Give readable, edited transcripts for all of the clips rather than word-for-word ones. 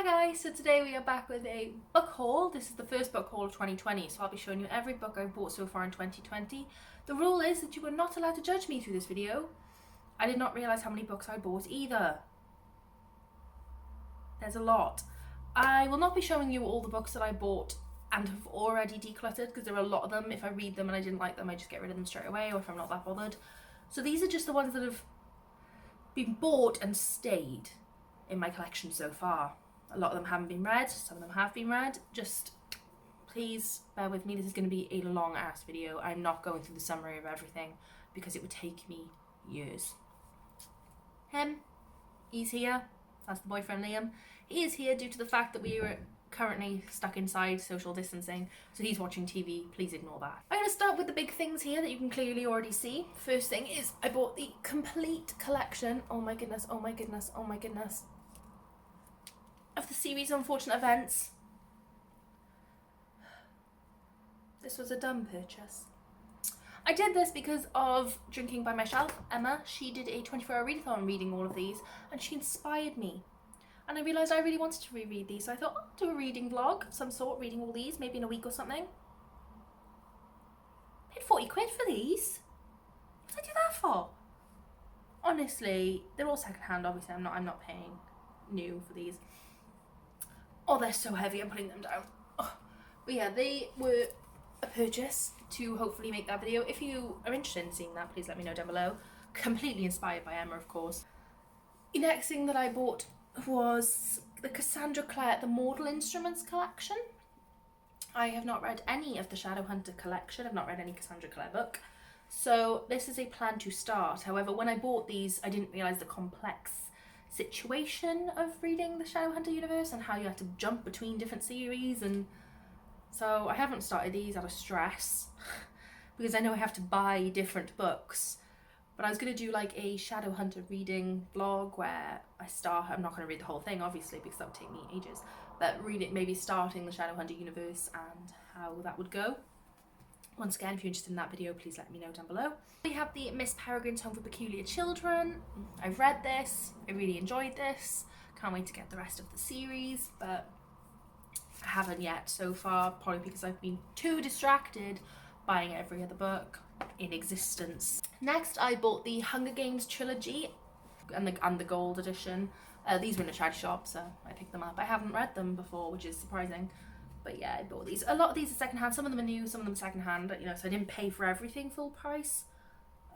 guys, so today we are back with a book haul. This is the first book haul of 2020, so I'll be showing you every book I've bought so far in 2020. The rule is that you are not allowed to judge me through this video. I did not realise how many books I bought either. There's a lot. I will not be showing you all the books that I bought and have already decluttered, because there are a lot of them. If I read them and I didn't like them, I just get rid of them straight away, or if I'm not that bothered. So these are just the ones that have been bought and stayed in my collection so far. A lot of them haven't been read, some of them have been read. Just please bear with me, this is going to be a long ass video. I'm not going through the summary of everything because it would take me years. He's here, that's the boyfriend Liam. He is here due to the fact that we were currently stuck inside, social distancing, so he's watching TV, please ignore that. I'm going to start with the big things here that you can clearly already see. First thing is I bought the complete collection, oh my goodness, oh my goodness, oh my goodness, of the series Unfortunate Events. This was a dumb purchase. I did this because of Drinking by My Shelf. Emma, she did a 24-hour readathon reading all of these, and she inspired me. And I realised I really wanted to reread these, so I thought, I'll do a reading vlog of some sort, reading all these, maybe in a week or something. Paid 40 quid for these. What did I do that for? Honestly, they're all secondhand, obviously. I'm not paying new for these. Oh, they're so heavy, I'm putting them down. Oh. But yeah, they were a purchase to hopefully make that video. If you are interested in seeing that, please let me know down below. Completely inspired by Emma, of course. The next thing that I bought was the Cassandra Clare The Mortal Instruments collection. I have not read any of the Shadowhunter collection. I've not read any Cassandra Clare book. So this is a plan to start. However, when I bought these, I didn't realise the complex situation of reading the Shadowhunter universe and how you have to jump between different series, and so I haven't started these out of stress because I know I have to buy different books. But I was going to do like a Shadowhunter reading vlog where I start, I'm not going to read the whole thing obviously because that would take me ages, but read it, maybe starting the Shadowhunter universe and how that would go. Once again, if you're interested in that video, please let me know down below. We have the Miss Peregrine's Home for Peculiar Children. I've read this, I really enjoyed this. Can't wait to get the rest of the series, but I haven't yet so far, probably because I've been too distracted buying every other book in existence. Next, I bought the Hunger Games trilogy and the gold edition. These were in a charity shop, so I picked them up. I haven't read them before, which is surprising. But yeah, I bought these. A lot of these are secondhand. Some of them are new, some of them are secondhand. You know, so I didn't pay for everything full price.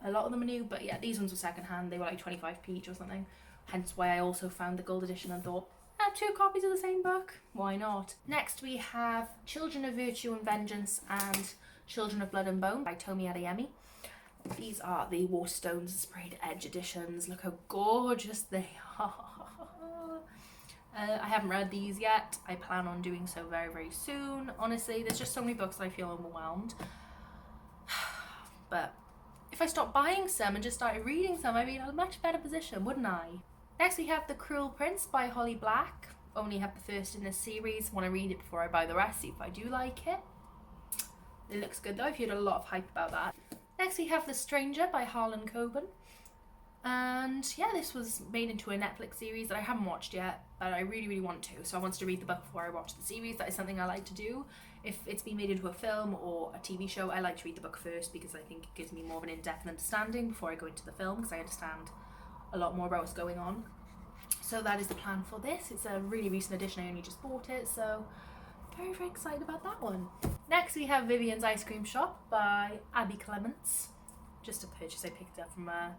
A lot of them are new, but yeah, these ones were secondhand. They were like 25p each or something. Hence why I also found the gold edition and thought, I have 2 copies of the same book. Why not? Next, we have Children of Virtue and Vengeance and Children of Blood and Bone by Tomi Adeyemi. These are the Waterstones Sprayed Edge editions. Look how gorgeous they are. I haven't read these yet. I plan on doing so very, very soon. Honestly, there's just so many books that I feel overwhelmed. But if I stopped buying some and just started reading some, I'd be in a much better position, wouldn't I? Next we have The Cruel Prince by Holly Black. Only have the first in this series. Want to read it before I buy the rest, see if I do like it. It looks good though, I've heard a lot of hype about that. Next we have The Stranger by Harlan Coben. And yeah, this was made into a Netflix series that I haven't watched yet, but I really, really want to. So I wanted to read the book before I watch the series. That is something I like to do. If it's been made into a film or a TV show, I like to read the book first because I think it gives me more of an in-depth understanding before I go into the film, because I understand a lot more about what's going on. So that is the plan for this. It's a really recent edition, I only just bought it, so very, very excited about that one. Next we have Vivian's Ice Cream Shop by Abby Clements. Just a purchase, I picked it up from a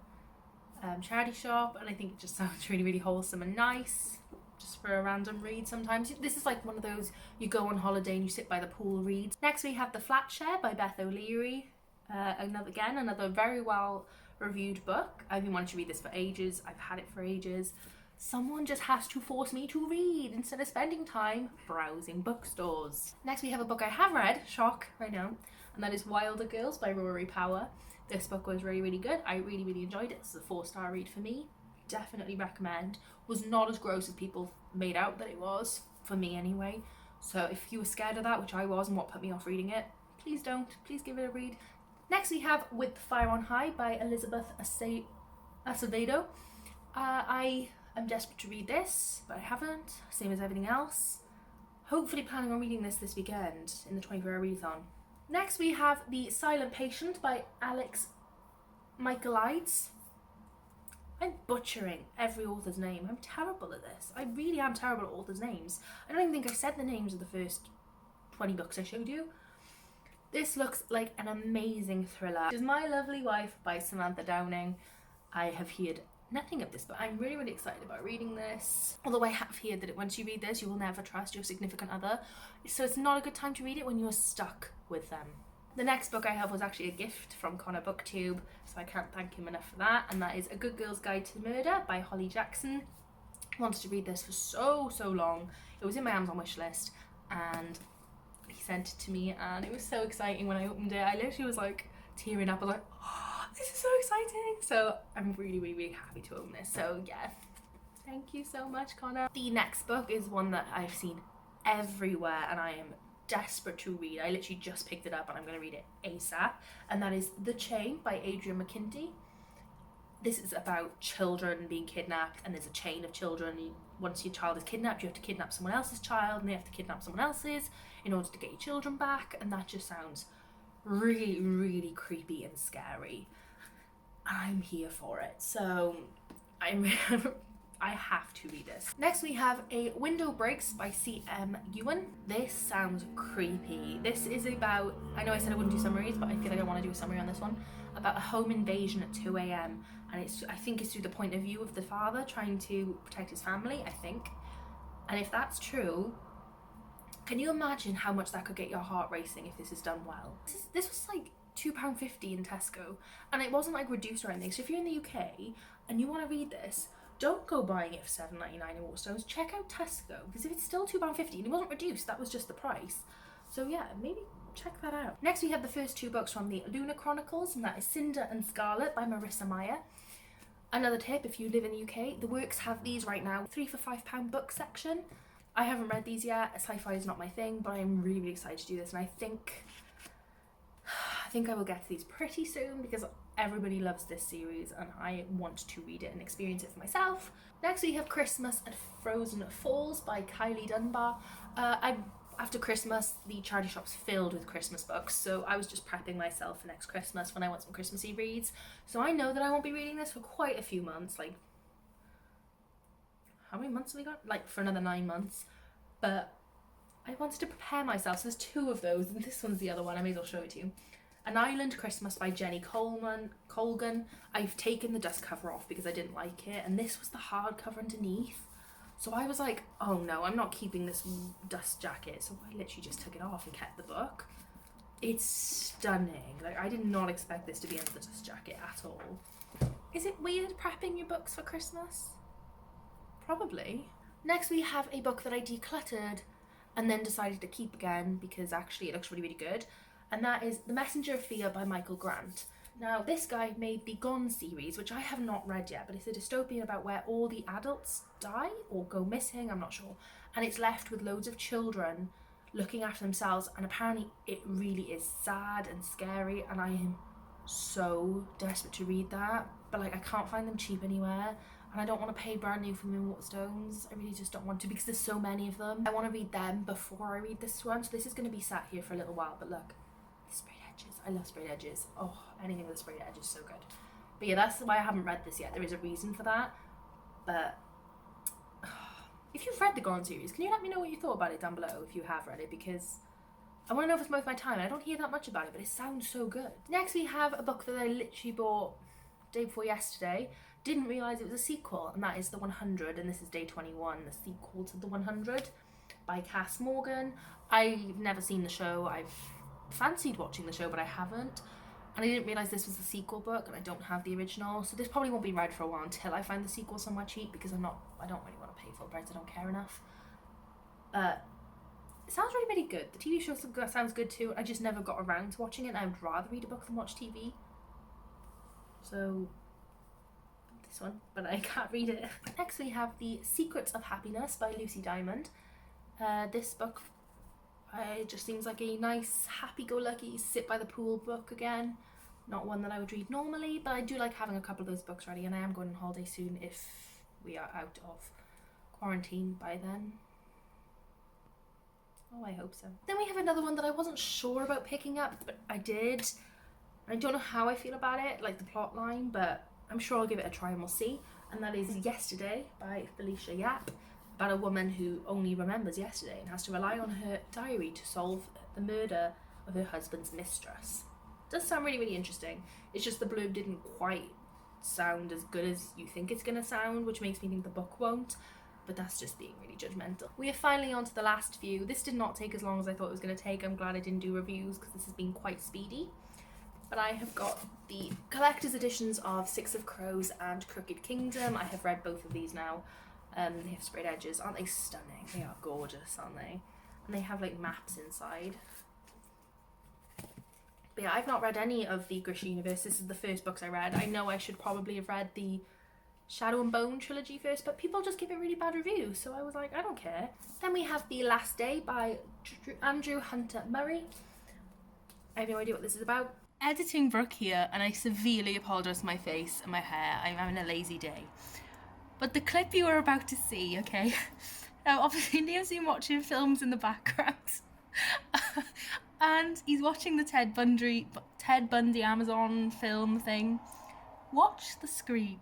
charity shop, and I think it just sounds really, really wholesome and nice just for a random read sometimes. This is like one of those you go on holiday and you sit by the pool reads. Next we have The Flat Share by Beth O'Leary. Another very well reviewed book. I've been wanting to read this for ages. I've had it for ages. Someone just has to force me to read instead of spending time browsing bookstores. Next we have a book I have read, shock, right now, and that is Wilder Girls by Rory Power. This book was really, really good. I really, really enjoyed it. This is a 4-star read for me. Definitely recommend. Was not as gross as people made out that it was, for me anyway. So if you were scared of that, which I was, and what put me off reading it, please don't. Please give it a read. Next we have With the Fire on High by Elizabeth Acevedo. I I'm desperate to read this, but I haven't, same as everything else. Hopefully planning on reading this weekend in the 24-hour readathon. Next we have The Silent Patient by Alex Michaelides. I'm butchering every author's name. I'm terrible at this. I really am terrible at authors' names. I don't even think I said the names of the first 20 books I showed you. This looks like an amazing thriller. It is My Lovely Wife by Samantha Downing. I have heard nothing of this, but I'm really, really excited about reading this. Although I have heard that once you read this, you will never trust your significant other. So it's not a good time to read it when you're stuck with them. The next book I have was actually a gift from Connor Booktube, so I can't thank him enough for that. And that is A Good Girl's Guide to Murder by Holly Jackson. I wanted to read this for so long. It was in my Amazon wish list, and he sent it to me, and it was so exciting when I opened it. I literally was like tearing up. I was like, oh, this is so exciting. So I'm really, really, really happy to own this. So yeah, thank you so much, Connor. The next book is one that I've seen everywhere and I am desperate to read. I literally just picked it up and I'm going to read it ASAP, and that is The Chain by Adrian McKinty. This is about children being kidnapped, and there's a chain of children. Once your child is kidnapped, you have to kidnap someone else's child, and they have to kidnap someone else's in order to get your children back, and that just sounds really, really creepy and scary. I'm here for it, so I have to read this. Next we have A Window Breaks by C.M. Ewan. This sounds creepy. This is about, I know I said I wouldn't do summaries, but I feel like I want to do a summary on this one, about a home invasion at 2 a.m. and I think it's through the point of view of the father trying to protect his family, I think. And if that's true, can you imagine how much that could get your heart racing if this is done well? This was like £2.50 in Tesco, and it wasn't like reduced or anything. So if you're in the UK and you want to read this, don't go buying it for £7.99 in Waterstones. Check out Tesco, because if it's still £2.50 and it wasn't reduced, that was just the price. So yeah, maybe check that out. Next we have the first two books from the Luna Chronicles, and that is Cinder and Scarlet by Marissa Meyer. Another tip, if you live in the UK, the Works have these right now, 3 for £5 book section. I haven't read these yet. Sci-fi is not my thing, but I'm really, really excited to do this, and I think I will get to these pretty soon because everybody loves this series and I want to read it and experience it for myself. Next we have Christmas at Frozen Falls by Kylie Dunbar. After Christmas, the charity shop's filled with Christmas books, so I was just prepping myself for next Christmas when I want some Christmassy reads. So I know that I won't be reading this for quite a few months, like, how many months have we got? Like, for another 9 months. But I wanted to prepare myself, so there's 2 of those, and this one's the other one. I may as well show it to you. An Island Christmas by Jenny Colgan. I've taken the dust cover off because I didn't like it, and this was the hardcover underneath. So I was like, oh no, I'm not keeping this dust jacket. So I literally just took it off and kept the book. It's stunning. Like, I did not expect this to be under the dust jacket at all. Is it weird prepping your books for Christmas? Probably. Next we have a book that I decluttered and then decided to keep again because actually it looks really, really good. And that is The Messenger of Fear by Michael Grant. Now, this guy made the Gone series, which I have not read yet, but it's a dystopian about where all the adults die or go missing, I'm not sure. And it's left with loads of children looking after themselves, and apparently it really is sad and scary, and I am so desperate to read that. But like, I can't find them cheap anywhere, and I don't want to pay brand new for them in Waterstones. I really just don't want to because there's so many of them. I want to read them before I read this one, so this is going to be sat here for a little while, but look. Sprayed edges. I love sprayed edges. Oh, anything with a sprayed edge is so good. But yeah, that's why I haven't read this yet. There is a reason for that. But if you've read the Gone series, can you let me know what you thought about it down below if you have read it? Because I want to know if it's worth my time. I don't hear that much about it, but it sounds so good. Next we have a book that I literally bought day before yesterday. Didn't realise it was a sequel, and that is The 100, and this is day 21, the sequel to The 100 by Cass Morgan. I've never seen the show. I've fancied watching the show, but I haven't, and I didn't realise this was the sequel book, and I don't have the original, so this probably won't be read for a while until I find the sequel somewhere cheap, because I don't really want to pay full price. I don't care enough. It sounds really, really good. The TV show sounds good too. I just never got around to watching it, and I would rather read a book than watch TV. So this one, but I can't read it. Next we have The Secrets of Happiness by Lucy Diamond. This book, it just seems like a nice, happy-go-lucky, sit-by-the-pool book again. Not one that I would read normally, but I do like having a couple of those books ready, and I am going on holiday soon if we are out of quarantine by then. Oh, I hope so. Then we have another one that I wasn't sure about picking up, but I did. I don't know how I feel about it, like the plot line, but I'm sure I'll give it a try and we'll see. And that is Yesterday by Felicia Yap, about a woman who only remembers yesterday and has to rely on her diary to solve the murder of her husband's mistress. It does sound really, really interesting. It's just the blurb didn't quite sound as good as you think it's gonna sound, which makes me think the book won't. But that's just being really judgmental. We are finally on to the last few. This did not take as long as I thought it was going to take. I'm glad I didn't do reviews because this has been quite speedy. But I have got the collector's editions of Six of Crows and Crooked Kingdom. I have read both of these now. They have sprayed edges. Aren't they stunning? They are gorgeous, aren't they? And they have like maps inside. But yeah, I've not read any of the Grisha universe. This is the first books I read. I know I should probably have read the Shadow and Bone trilogy first, but people just give it really bad reviews, so I was like, I don't care. Then we have The Last Day by Andrew Hunter Murray. I have no idea what this is about. Editing Brooke here, and I severely apologise for my face and my hair. I'm having a lazy day. But the clip you are about to see, okay? Now, obviously, Liam's been watching films in the background. And he's watching the Ted Bundy Amazon film thing. Watch the screen.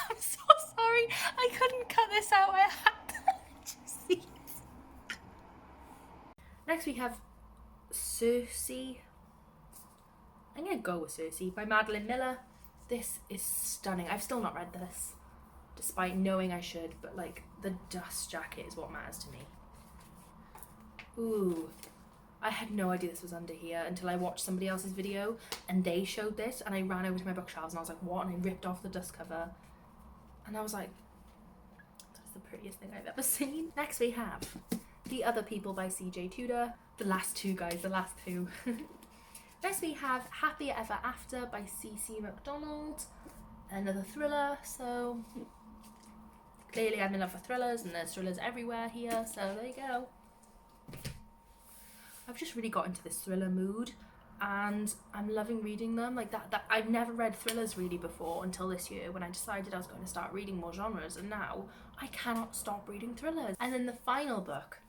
I'm so sorry, I couldn't cut this out, I had to just see it. Next we have Circe. I'm gonna go with Circe by Madeline Miller. This is stunning. I've still not read this, despite knowing I should, but like the dust jacket is what matters to me. Ooh. I had no idea this was under here until I watched somebody else's video and they showed this, and I ran over to my bookshelves and I was like, what? And I ripped off the dust cover and I was like, that's the prettiest thing I've ever seen. Next we have The Other People by CJ Tudor. The last two, guys, the last two. Next we have Happy Ever After by C.C. MacDonald. Another thriller, so clearly I'm in love with thrillers and there's thrillers everywhere here, so there you go. I've just really got into this thriller mood and I'm loving reading them. Like that I've never read thrillers really before until this year when I decided I was going to start reading more genres, and now I cannot stop reading thrillers. And then the final book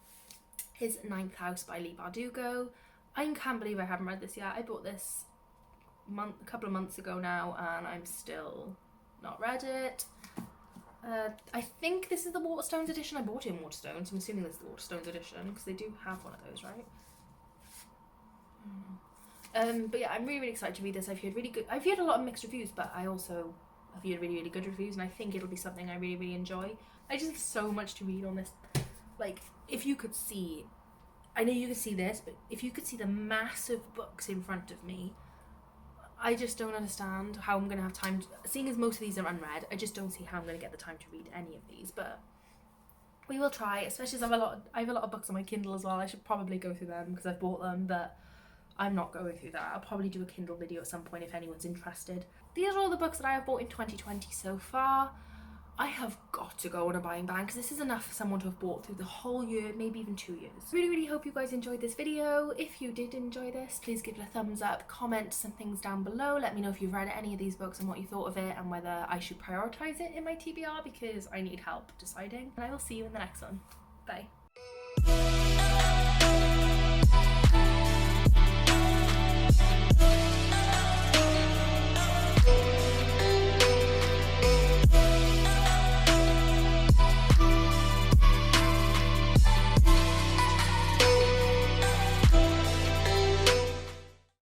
is Ninth House by Leigh Bardugo. I can't believe I haven't read this yet. I bought this a couple of months ago now and I'm still not read it. I think this is the Waterstones edition. I bought it in Waterstones. I'm assuming this is the Waterstones edition because they do have one of those, right? But yeah, I'm really, really excited to read this. I've heard a lot of mixed reviews, but I also have heard really, really good reviews, and I think it'll be something I really, really enjoy. I just have so much to read on this. Like, if you could see, I know you could see this, but if you could see the massive books in front of me, I just don't understand how I'm going to have time to, seeing as most of these are unread, I just don't see how I'm going to get the time to read any of these, but we will try, especially as I have a lot of books on my Kindle as well. I should probably go through them because I've bought them, but I'm not going through that. I'll probably do a Kindle video at some point if anyone's interested. These are all the books that I have bought in 2020 so far. I have got to go on a buying ban because this is enough for someone to have bought through the whole year, maybe even 2 years. Really, really hope you guys enjoyed this video. If you did enjoy this, please give it a thumbs up, comment some things down below. Let me know if you've read any of these books and what you thought of it and whether I should prioritise it in my TBR because I need help deciding. And I will see you in the next one. Bye.